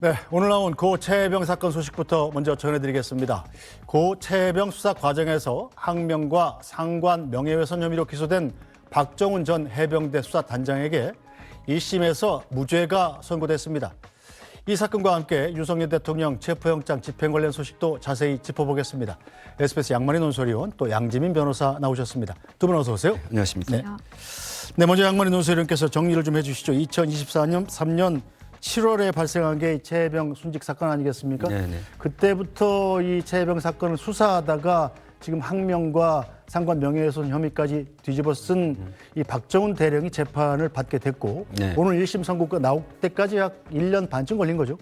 네, 오늘 나온 고 최혜병 사건 소식부터 먼저 전해드리겠습니다. 고 최혜병 수사 과정에서 항명과 상관 명예훼손 혐의로 기소된 박정훈 전 해병대 수사단장에게 1심에서 무죄가 선고됐습니다. 이 사건과 함께 윤석열 대통령 체포영장 집행 관련 소식도 자세히 짚어보겠습니다. SBS 양만희 논설위원 또 양지민 변호사 나오셨습니다. 두 분 어서 오세요. 안녕하십니까. 네, 먼저 양만희 논설위원께서 정리를 좀 해주시죠. 2024년 3년 7월에 발생한 게 최혜병 순직 사건 아니겠습니까? 네네. 그때부터 이 최혜병 사건을 수사하다가 지금 항명과 상관 명예훼손 혐의까지 뒤집어 쓴 이 박정훈 대령이 재판을 받게 됐고 네. 오늘 1심 선고가 나올 때까지 약 1년 반쯤 걸린 거죠?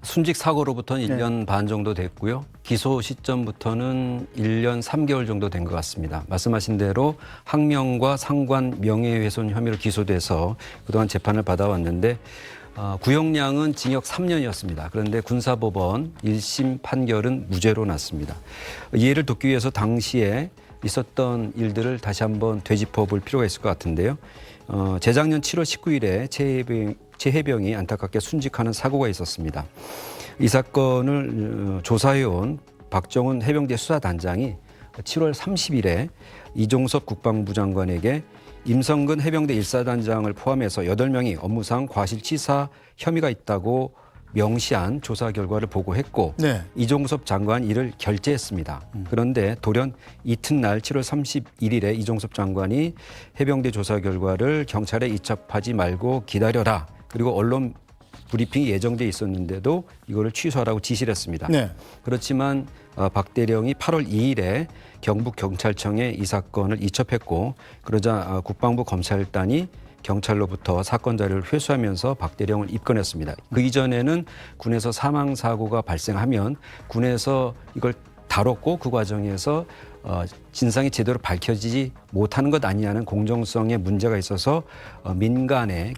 순직 사고로부터는 1년 반 정도 됐고요. 기소 시점부터는 1년 3개월 정도 된 것 같습니다. 말씀하신 대로 항명과 상관 명예훼손 혐의로 기소돼서 그동안 재판을 받아왔는데 구형량은 징역 3년이었습니다. 그런데 군사법원 1심 판결은 무죄로 났습니다. 이해를 돕기 위해서 당시에 있었던 일들을 다시 한번 되짚어 볼 필요가 있을 것 같은데요. 재작년 7월 19일에 최혜병이 안타깝게 순직하는 사고가 있었습니다. 이 사건을 조사해온 박정훈 해병대 수사단장이 7월 30일에 이종섭 국방부 장관에게 임성근 해병대 1사단장을 포함해서 8명이 업무상 과실치사 혐의가 있다고 명시한 조사 결과를 보고했고 네. 이종섭 장관이 이를 결재했습니다. 그런데 돌연 이튿날 7월 31일에 이종섭 장관이 해병대 조사 결과를 경찰에 이첩하지 말고 기다려라. 그리고 언론 브리핑이 예정돼 있었는데도 이거를 취소하라고 지시를 했습니다. 네. 그렇지만 박 대령이 8월 2일에 경북경찰청에 이 사건을 이첩했고 그러자 국방부 검찰단이 경찰로부터 사건 자료를 회수하면서 박 대령을 입건했습니다. 그 이전에는 군에서 사망 사고가 발생하면 군에서 이걸 다뤘고 그 과정에서 진상이 제대로 밝혀지지 못하는 것 아니냐는 공정성에 문제가 있어서 민간의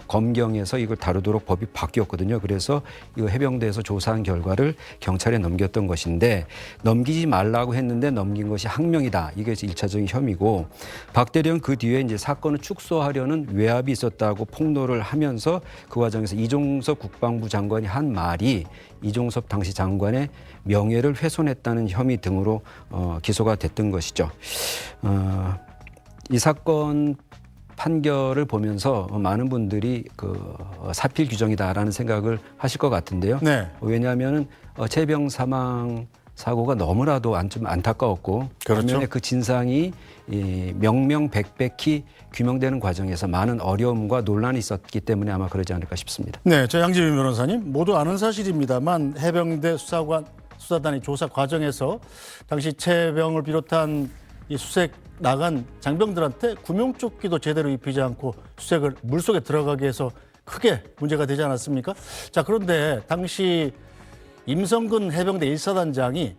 검경에서 이걸 다루도록 법이 바뀌었거든요. 그래서 이거 해병대에서 조사한 결과를 경찰에 넘겼던 것인데 넘기지 말라고 했는데 넘긴 것이 항명이다. 이게 1차적인 혐의고 박 대령 그 뒤에 이제 사건을 축소하려는 외압이 있었다고 폭로를 하면서 그 과정에서 이종섭 국방부 장관이 한 말이 이종섭 당시 장관의 명예를 훼손했다는 혐의 등으로 기소가 됐던 것이죠. 이 사건 판결을 보면서 많은 분들이 사필 규정이다라는 생각을 하실 것 같은데요. 네. 왜냐하면 최혜병 사망 사고가 너무나도 좀 안타까웠고 그렇죠. 반면에 그 진상이 명명백백히 규명되는 과정에서 많은 어려움과 논란이 있었기 때문에 아마 그러지 않을까 싶습니다. 네, 저 양지민 변호사님 모두 아는 사실입니다만 해병대 수사단이 조사 과정에서 당시 최혜병을 비롯한 이 수색 나간 장병들한테 구명조끼도 제대로 입히지 않고 수색을 물속에 들어가게 해서 크게 문제가 되지 않았습니까? 자, 그런데 당시 임성근 해병대 1사단장이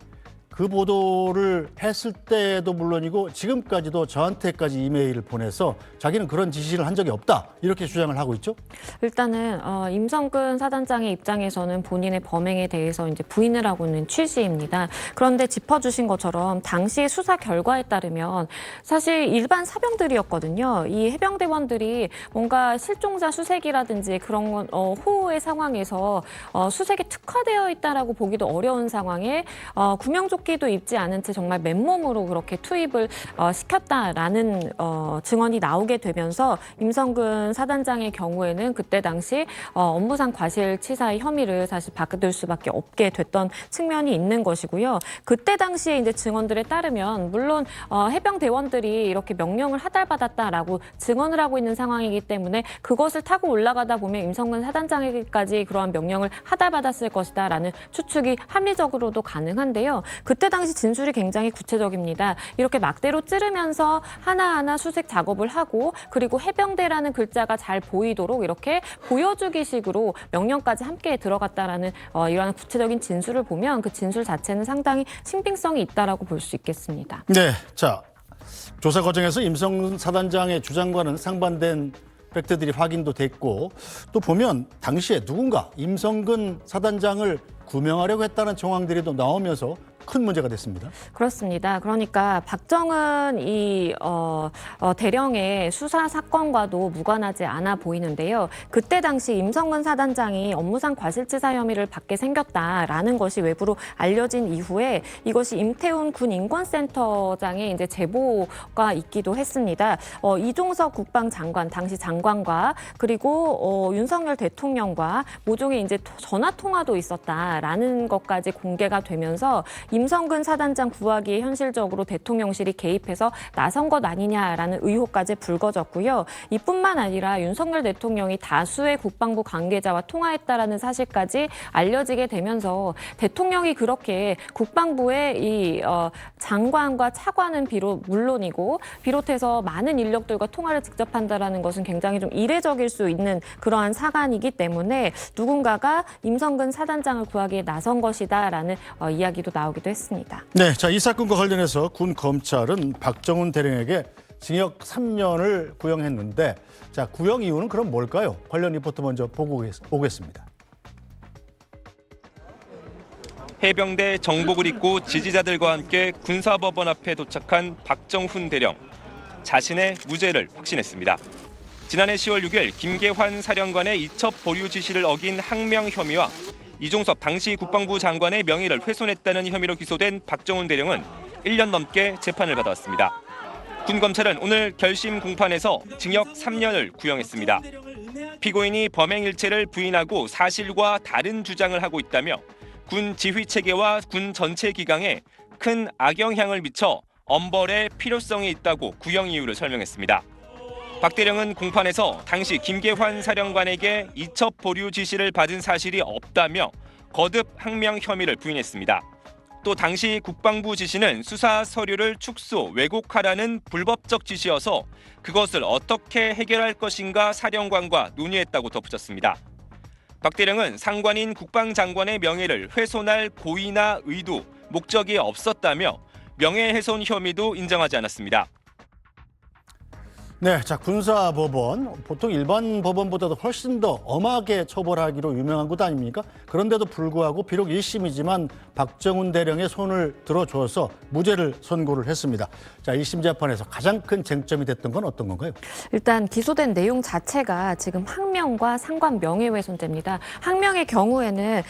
그 보도를 했을 때도 물론이고 지금까지도 저한테까지 이메일을 보내서 자기는 그런 지시를 한 적이 없다 이렇게 주장을 하고 있죠. 일단은 임성근 사단장의 입장에서는 본인의 범행에 대해서 이제 부인을 하고 있는 취지입니다. 그런데 짚어주신 것처럼 당시 수사 결과에 따르면 사실 일반 사병들이었거든요. 이 해병대원들이 뭔가 실종자 수색이라든지 그런 건 호우의 상황에서 수색에 특화되어 있다라고 보기도 어려운 상황에 구명조끼도 입지 않은 채 정말 맨몸으로 그렇게 투입을 시켰다라는 증언이 나오게 되면서 임성근 사단장의 경우에는 그때 당시 업무상 과실치사의 혐의를 사실 받을 수밖에 없게 됐던 측면이 있는 것이고요. 그때 당시에 이제 증언들에 따르면 물론 해병대원들이 이렇게 명령을 하달받았다라고 증언을 하고 있는 상황이기 때문에 그것을 타고 올라가다 보면 임성근 사단장에게까지 그러한 명령을 하달받았을 것이다라는 추측이 합리적으로도 가능한데요. 그때 당시 진술이 굉장히 구체적입니다. 이렇게 막대로 찌르면서 하나하나 수색 작업을 하고 그리고 해병대라는 글자가 잘 보이도록 이렇게 보여주기식으로 명령까지 함께 들어갔다라는 이러한 구체적인 진술을 보면 그 진술 자체는 상당히 신빙성이 있다라고 볼 수 있겠습니다. 네, 자 조사 과정에서 임성근 사단장의 주장과는 상반된 팩트들이 확인도 됐고 또 보면 당시에 누군가 임성근 사단장을 구명하려고 했다는 정황들이 또 나오면서 큰 문제가 됐습니다. 그렇습니다. 그러니까 박정은 이 대령의 수사 사건과도 무관하지 않아 보이는데요. 그때 당시 임성근 사단장이 업무상 과실치사 혐의를 받게 생겼다라는 것이 외부로 알려진 이후에 이것이 임태훈 군 인권센터장의 이제 제보가 있기도 했습니다. 이종석 국방장관 당시 장관과 그리고 윤석열 대통령과 모종의 이제 전화 통화도 있었다라는 것까지 공개가 되면서 임성근 사단장 구하기에 현실적으로 대통령실이 개입해서 나선 것 아니냐라는 의혹까지 불거졌고요. 이뿐만 아니라 윤석열 대통령이 다수의 국방부 관계자와 통화했다라는 사실까지 알려지게 되면서 대통령이 그렇게 국방부의 이 장관과 차관은 물론이고 비롯해서 많은 인력들과 통화를 직접 한다라는 것은 굉장히 좀 이례적일 수 있는 그러한 사안이기 때문에 누군가가 임성근 사단장을 구하기에 나선 것이다라는 이야기도 나오기도 했습니다. 네, 자, 이 사건과 관련해서 군 검찰은 박정훈 대령에게 징역 3년을 구형했는데, 자, 구형 이유는 그럼 뭘까요? 관련 리포트 먼저 보고 오겠습니다. 해병대 정복을 입고 지지자들과 함께 군사법원 앞에 도착한 박정훈 대령. 자신의 무죄를 확신했습니다. 지난해 10월 6일 김계환 사령관의 이첩 보류 지시를 어긴 항명 혐의와 이종섭 당시 국방부 장관의 명예를 훼손했다는 혐의로 기소된 박정훈 대령은 1년 넘게 재판을 받아왔습니다. 군 검찰은 오늘 결심 공판에서 징역 3년을 구형했습니다. 피고인이 범행 일체를 부인하고 사실과 다른 주장을 하고 있다며 군 지휘 체계와 군 전체 기강에 큰 악영향을 미쳐 엄벌의 필요성이 있다고 구형 이유를 설명했습니다. 박 대령은 공판에서 당시 김계환 사령관에게 이첩 보류 지시를 받은 사실이 없다며 거듭 항명 혐의를 부인했습니다. 또 당시 국방부 지시는 수사 서류를 축소, 왜곡하라는 불법적 지시여서 그것을 어떻게 해결할 것인가 사령관과 논의했다고 덧붙였습니다. 박 대령은 상관인 국방장관의 명예를 훼손할 고의나 의도, 목적이 없었다며 명예훼손 혐의도 인정하지 않았습니다. 네, 자, 군사법원, 보통 일반 법원보다도 훨씬 더 엄하게 처벌하기로 유명한 곳 아닙니까? 그런데도 불구하고 비록 1심이지만 박정훈 대령의 손을 들어줘서 무죄를 선고를 했습니다. 자, 1심 재판에서 가장 큰 쟁점이 됐던 건 어떤 건가요? 일단 기소된 내용 자체가 지금 항명과 상관 명예훼손죄입니다. 항명의 경우에는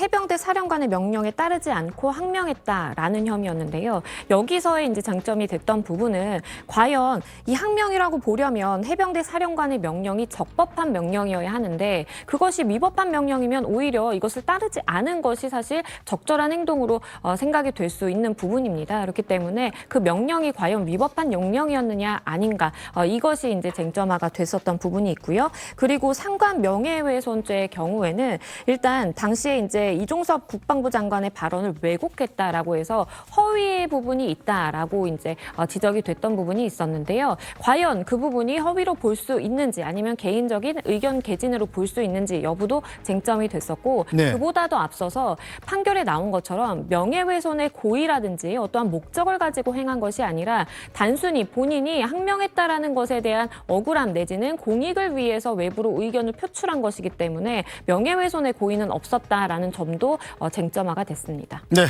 해병대 사령관의 명령에 따르지 않고 항명했다라는 혐의였는데요. 여기서의 이제 쟁점이 됐던 부분은 과연 이 항명이라고 보려면 해병대 사령관의 명령이 적법한 명령이어야 하는데 그것이 위법한 명령이면 오히려 이것을 따르지 않은 것이 사실 적절한 행동으로 생각이 될 수 있는 부분입니다. 그렇기 때문에 그 명령이 과연 위법한 명령이었느냐 아닌가 이것이 이제 쟁점화가 됐었던 부분이 있고요. 그리고 상관 명예훼손죄의 경우에는 일단 당시에 이제 이종섭 국방부 장관의 발언을 왜곡했다라고 해서 허위의 부분이 있다라고 이제 지적이 됐던 부분이 있었는데요. 과연 그 부분이 허위로 볼 수 있는지 아니면 개인적인 의견 개진으로 볼 수 있는지 여부도 쟁점이 됐었고 네. 그보다도 앞서서 판결에 나온 것처럼 명예훼손의 고의라든지 어떠한 목적을 가지고 행한 것이 아니라 단순히 본인이 항명했다라는 것에 대한 억울함 내지는 공익을 위해서 외부로 의견을 표출한 것이기 때문에 명예훼손의 고의는 없었다라는 점도 쟁점화가 됐습니다. 네.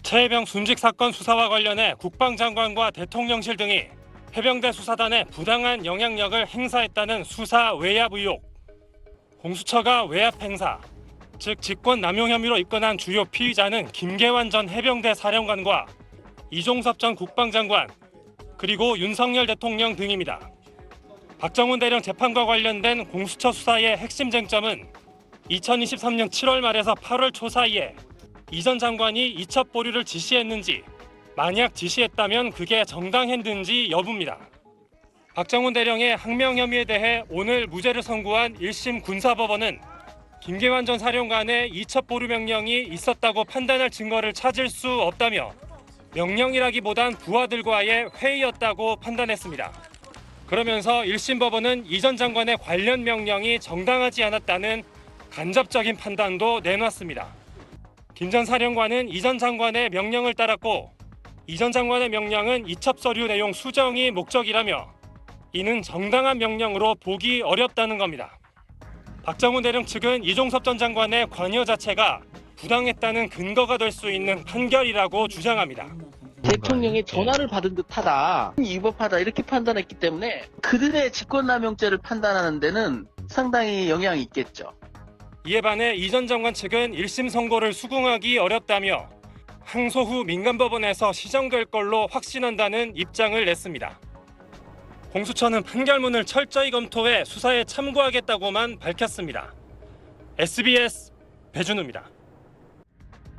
최혜병 순직 사건 수사와 관련해 국방장관과 대통령실 등이 해병대 수사단에 부당한 영향력을 행사했다는 수사 외압 의혹, 공수처가 외압 행사, 즉 직권 남용 혐의로 입건한 주요 피의자는 김계환 전 해병대 사령관과 이종섭 전 국방장관, 그리고 윤석열 대통령 등입니다. 박정훈 대령 재판과 관련된 공수처 수사의 핵심 쟁점은 2023년 7월 말에서 8월 초 사이에 이 전 장관이 이첩 보류를 지시했는지, 만약 지시했다면 그게 정당했는지 여부입니다. 박정훈 대령의 항명 혐의에 대해 오늘 무죄를 선고한 1심 군사법원은 김계환 전 사령관의 이첩 보류 명령이 있었다고 판단할 증거를 찾을 수 없다며 명령이라기보단 부하들과의 회의였다고 판단했습니다. 그러면서 1심 법원은 이 전 장관의 관련 명령이 정당하지 않았다는 간접적인 판단도 내놨습니다. 김 전 사령관은 이 전 장관의 명령을 따랐고 이 전 장관의 명령은 이첩 서류 내용 수정이 목적이라며 이는 정당한 명령으로 보기 어렵다는 겁니다. 박정훈 대령 측은 이종섭 전 장관의 관여 자체가 부당했다는 근거가 될 수 있는 판결이라고 주장합니다. 대통령의 전화를 받은 듯하다, 위법하다 이렇게 판단했기 때문에 그들의 직권남용죄를 판단하는 데는 상당히 영향이 있겠죠. 이에 반해 이 전 장관 측은 1심 선고를 수긍하기 어렵다며 항소 후 민간법원에서 시정될 걸로 확신한다는 입장을 냈습니다. 공수처는 판결문을 철저히 검토해 수사에 참고하겠다고만 밝혔습니다. SBS 배준우입니다.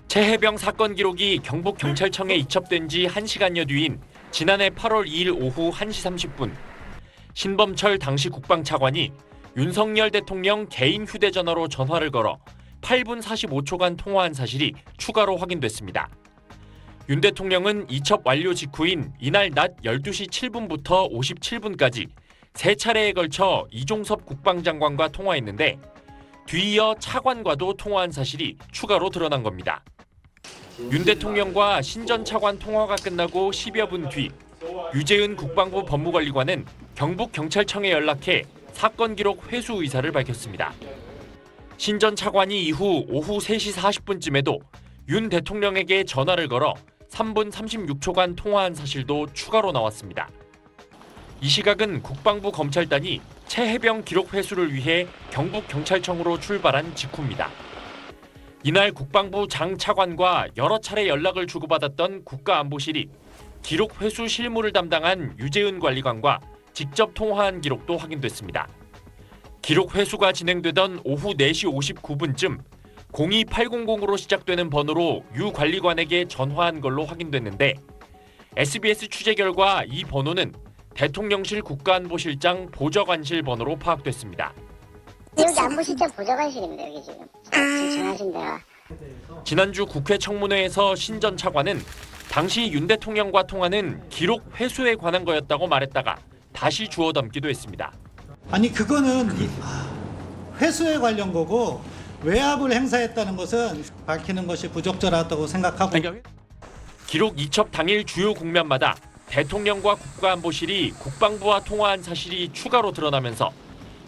최혜병 사건 기록이 경북경찰청에 이첩된 지 1시간여 뒤인 지난해 8월 2일 오후 1시 30분 신범철 당시 국방차관이 윤석열 대통령 개인 휴대전화로 전화를 걸어 8분 45초간 통화한 사실이 추가로 확인됐습니다. 윤 대통령은 이첩 완료 직후인 이날 낮 12시 7분부터 57분까지 3차례에 걸쳐 이종섭 국방장관과 통화했는데 뒤이어 차관과도 통화한 사실이 추가로 드러난 겁니다. 윤 대통령과 신 전 차관 통화가 끝나고 10여 분 뒤 유재은 국방부 법무관리관은 경북경찰청에 연락해 사건 기록 회수 의사를 밝혔습니다. 신 전 차관이 이후 오후 3시 40분쯤에도 윤 대통령에게 전화를 걸어 3분 36초간 통화한 사실도 추가로 나왔습니다. 이 시각은 국방부 검찰단이 최혜병 기록 회수를 위해 경북경찰청으로 출발한 직후입니다. 이날 국방부 장 차관과 여러 차례 연락을 주고받았던 국가안보실이 기록 회수 실무를 담당한 유재은 관리관과 직접 통화한 기록도 확인됐습니다. 기록 회수가 진행되던 오후 4시 59분쯤 02800으로 시작되는 번호로 유 관리관에게 전화한 걸로 확인됐는데 SBS 취재 결과 이 번호는 대통령실 국가안보실장 보좌관실 번호로 파악됐습니다. 여기 안보실장 보좌관실입니다. 여기 지금 전화하신 데가. 지난주 국회 청문회에서 신 전 차관은 당시 윤 대통령과 통화는 기록 회수에 관한 거였다고 말했다가 다시 주워 담기도 했습니다. 아니 그거는 회수에 관련 거고 외압을 행사했다는 것은 밝히는 것이 부적절하다고 생각하고 기록 이첩 당일 주요 국면마다 대통령과 국가안보실이 국방부와 통화한 사실이 추가로 드러나면서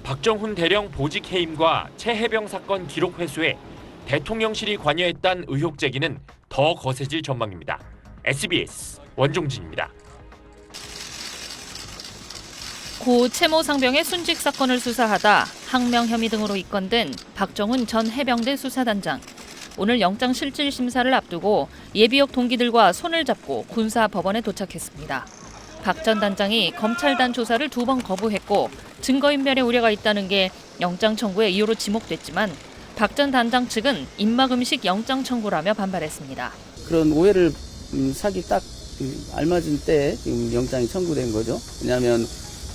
박정훈 대령 보직 해임과 최혜병 사건 기록 회수에 대통령실이 관여했다는 의혹 제기는 더 거세질 전망입니다. SBS 원종진입니다. 고 채모 상병의 순직 사건을 수사하다 항명 혐의 등으로 입건된 박정훈 전 해병대 수사단장. 오늘 영장 실질 심사를 앞두고 예비역 동기들과 손을 잡고 군사법원에 도착했습니다. 박 전 단장이 검찰단 조사를 2번 거부했고 증거인멸의 우려가 있다는 게 영장 청구의 이유로 지목됐지만 박 전 단장 측은 입막음식 영장 청구라며 반발했습니다. 그런 오해를 사기 딱 알맞은 때에 지금 영장이 청구된 거죠. 왜냐하면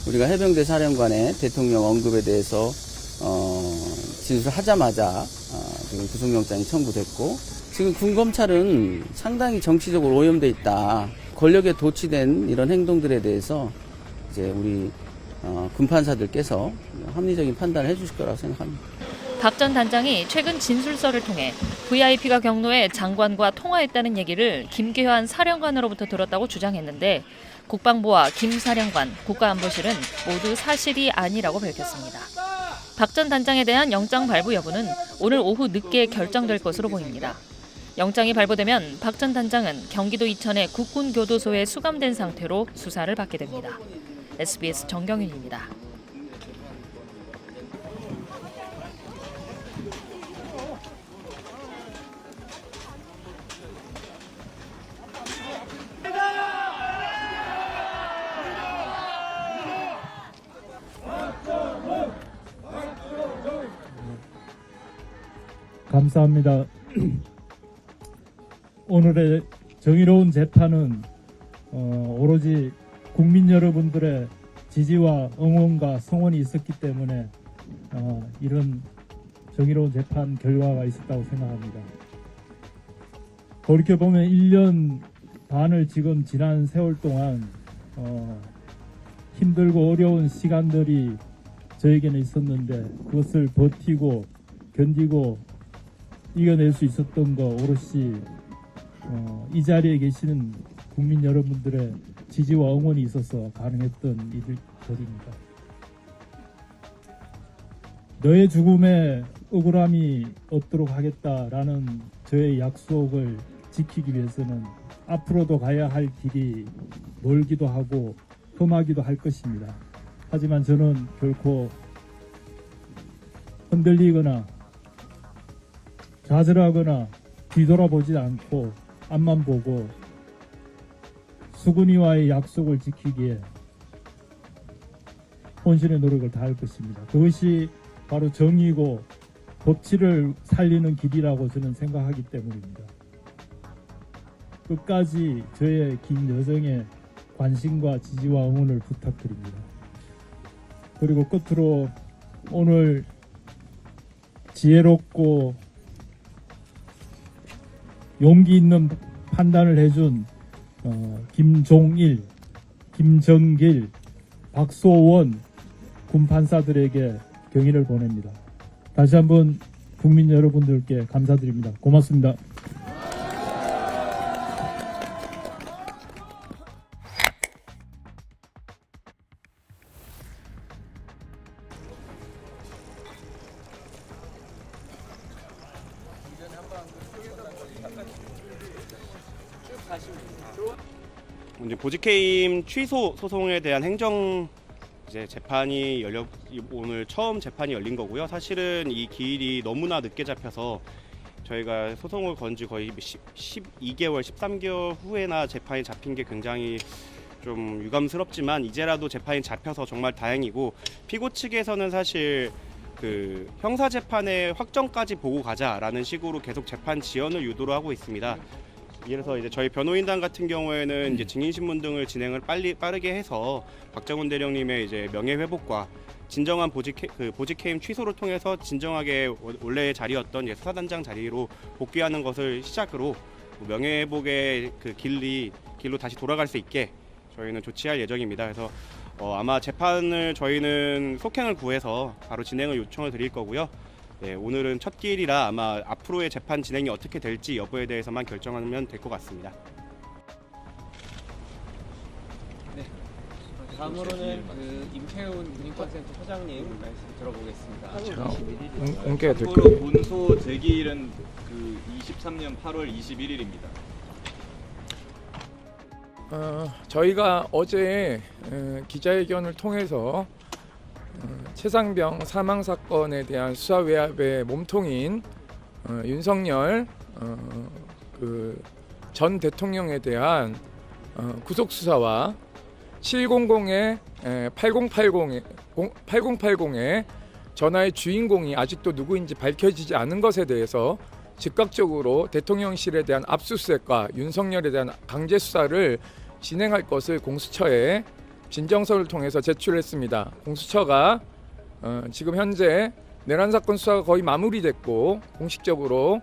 우리가 해병대 사령관의 대통령 언급에 대해서 진술하자마자 지금 구속영장이 청구됐고 지금 군검찰은 상당히 정치적으로 오염돼 있다. 권력에 도취된 이런 행동들에 대해서 이제 우리 군판사들께서 합리적인 판단을 해주실 거라고 생각합니다. 박 전 단장이 최근 진술서를 통해 VIP가 경로에 장관과 통화했다는 얘기를 김계환 사령관으로부터 들었다고 주장했는데 국방부와 김 사령관, 국가안보실은 모두 사실이 아니라고 밝혔습니다. 박 전 단장에 대한 영장 발부 여부는 오늘 오후 늦게 결정될 것으로 보입니다. 영장이 발부되면 박 전 단장은 경기도 이천의 국군교도소에 수감된 상태로 수사를 받게 됩니다. SBS 정경윤입니다. 감사합니다. 오늘의 정의로운 재판은 오로지 국민 여러분들의 지지와 응원과 성원이 있었기 때문에 이런 정의로운 재판 결과가 있었다고 생각합니다. 돌이켜보면 1년 반을 지금 지난 세월 동안 힘들고 어려운 시간들이 저에게는 있었는데 그것을 버티고 견디고 이겨낼 수 있었던 거 오롯이 이 자리에 계시는 국민 여러분들의 지지와 응원이 있어서 가능했던 일들입니다. 너의 죽음에 억울함이 없도록 하겠다라는 저의 약속을 지키기 위해서는 앞으로도 가야 할 길이 멀기도 하고 험하기도 할 것입니다. 하지만 저는 결코 흔들리거나 좌절하거나 뒤돌아보지 않고 앞만 보고 수근이와의 약속을 지키기에 혼신의 노력을 다할 것입니다. 그것이 바로 정의고 법치를 살리는 길이라고 저는 생각하기 때문입니다. 끝까지 저의 긴 여정에 관심과 지지와 응원을 부탁드립니다. 그리고 끝으로 오늘 지혜롭고 용기 있는 판단을 해준 김종일, 김정길, 박소원 군판사들에게 경의를 보냅니다. 다시 한번 국민 여러분들께 감사드립니다. 고맙습니다. 이제 보직해임 취소 소송에 대한 행정 재판이 오늘 처음 재판이 열린 거고요. 사실은 이 기일이 너무나 늦게 잡혀서 저희가 소송을 건 지 거의 12개월, 13개월 후에나 재판이 잡힌 게 굉장히 좀 유감스럽지만 이제라도 재판이 잡혀서 정말 다행이고, 피고 측에서는 사실 그 형사 재판의 확정까지 보고 가자라는 식으로 계속 재판 지연을 유도를 하고 있습니다. 그래서 이제 저희 변호인단 같은 경우에는 이제 증인신문 등을 진행을 빠르게 해서 박정훈 대령님의 이제 명예회복과 진정한 보직해임 취소를 통해서 진정하게 원래의 자리였던 수사단장 자리로 복귀하는 것을 시작으로 명예회복의 그 길로 다시 돌아갈 수 있게 저희는 조치할 예정입니다. 그래서 아마 재판을 저희는 속행을 구해서 바로 진행을 요청을 드릴 거고요. 네, 오늘은 첫 기일이라 아마 앞으로의 재판 진행이 어떻게 될지 여부에 대해서만 결정하면 될 것 같습니다. 네, 다음으로는 임채훈 국민권센터 소장님 말씀 들어보겠습니다. 참고로 본소 제기일은 23년 8월 21일입니다. 저희가 어제 기자회견을 통해서 최상병 사망 사건에 대한 수사 외압의 몸통인 윤석열 전 대통령에 대한 구속 수사와 700의 8080의 전화의 주인공이 아직도 누구인지 밝혀지지 않은 것에 대해서 즉각적으로 대통령실에 대한 압수수색과 윤석열에 대한 강제 수사를 진행할 것을 공수처에 진정서를 통해서 제출했습니다. 공수처가 지금 현재 내란 사건 수사가 거의 마무리됐고 공식적으로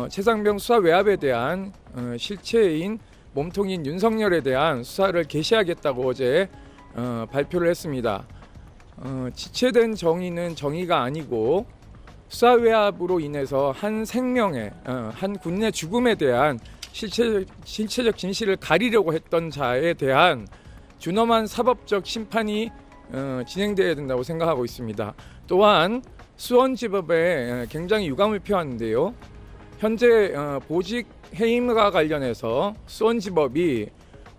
최상병 수사 외압에 대한 실체인 몸통인 윤석열에 대한 수사를 개시하겠다고 어제 발표를 했습니다. 지체된 정의는 정의가 아니고 수사 외압으로 인해서 한 생명의 한 군인의 죽음에 대한 실체적 진실을 가리려고 했던 자에 대한 준엄한 사법적 심판이 진행되어야 된다고 생각하고 있습니다. 또한 수원지법에 굉장히 유감을 표하는데요. 현재 보직 해임과 관련해서 수원지법이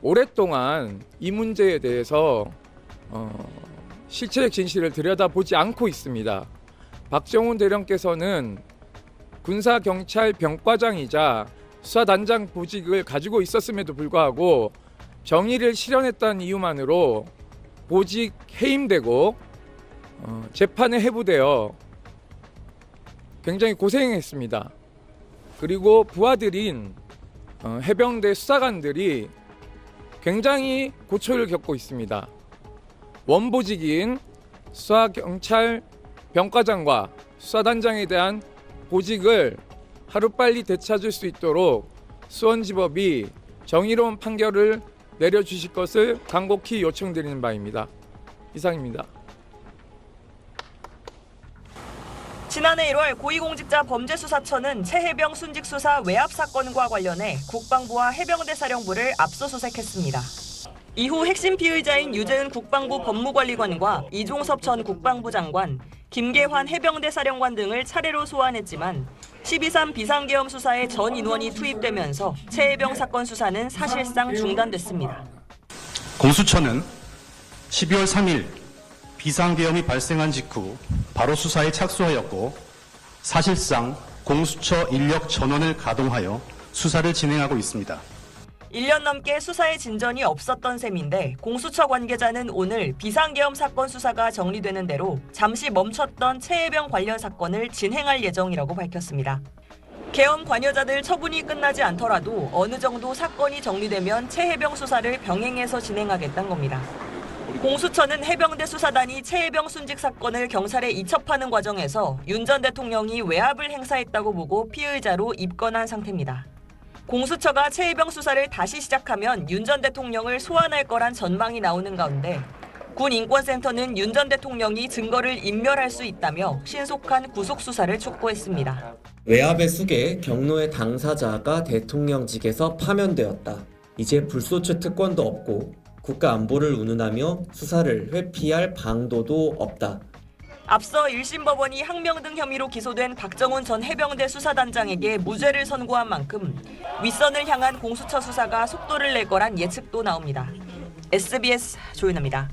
오랫동안 이 문제에 대해서 실체적 진실을 들여다보지 않고 있습니다. 박정훈 대령께서는 군사경찰 병과장이자 수사단장 보직을 가지고 있었음에도 불구하고 정의를 실현했다는 이유만으로 보직 해임되고 재판에 회부되어 굉장히 고생했습니다. 그리고 부하들인 해병대 수사관들이 굉장히 고초를 겪고 있습니다. 원보직인 수사경찰 병과장과 수사단장에 대한 보직을 하루빨리 되찾을 수 있도록 수원지법이 정의로운 판결을 내려주실 것을 간곡히 요청드리는 바입니다. 이상입니다. 지난해 1월 고위공직자 범죄수사처는 최해병 순직수사 외압 사건과 관련해 국방부와 해병대 사령부를 압수수색했습니다. 이후 핵심 피의자인 유재은 국방부 법무관리관과 이종섭 전 국방부 장관, 김계환 해병대 사령관 등을 차례로 소환했지만 12.3 비상계엄 수사에 전 인원이 투입되면서 최해병 사건 수사는 사실상 중단됐습니다. 공수처는 12월 3일 비상계엄이 발생한 직후 바로 수사에 착수하였고 사실상 공수처 인력 전원을 가동하여 수사를 진행하고 있습니다. 1년 넘게 수사에 진전이 없었던 셈인데 공수처 관계자는 오늘 비상계엄 사건 수사가 정리되는 대로 잠시 멈췄던 최해병 관련 사건을 진행할 예정이라고 밝혔습니다. 계엄 관여자들 처분이 끝나지 않더라도 어느 정도 사건이 정리되면 최해병 수사를 병행해서 진행하겠다는 겁니다. 공수처는 해병대 수사단이 최해병 순직 사건을 경찰에 이첩하는 과정에서 윤 전 대통령이 외압을 행사했다고 보고 피의자로 입건한 상태입니다. 공수처가 최해병 수사를 다시 시작하면 윤 전 대통령을 소환할 거란 전망이 나오는 가운데 군인권센터는 윤 전 대통령이 증거를 인멸할 수 있다며 신속한 구속 수사를 촉구했습니다. 외압의 숙에 경로의 당사자가 대통령직에서 파면되었다. 이제 불소추 특권도 없고 국가 안보를 운운하며 수사를 회피할 방도도 없다. 앞서 1심 법원이 항명 등 혐의로 기소된 박정훈 전 해병대 수사단장에게 무죄를 선고한 만큼 윗선을 향한 공수처 수사가 속도를 낼 거란 예측도 나옵니다. SBS 조윤아입니다.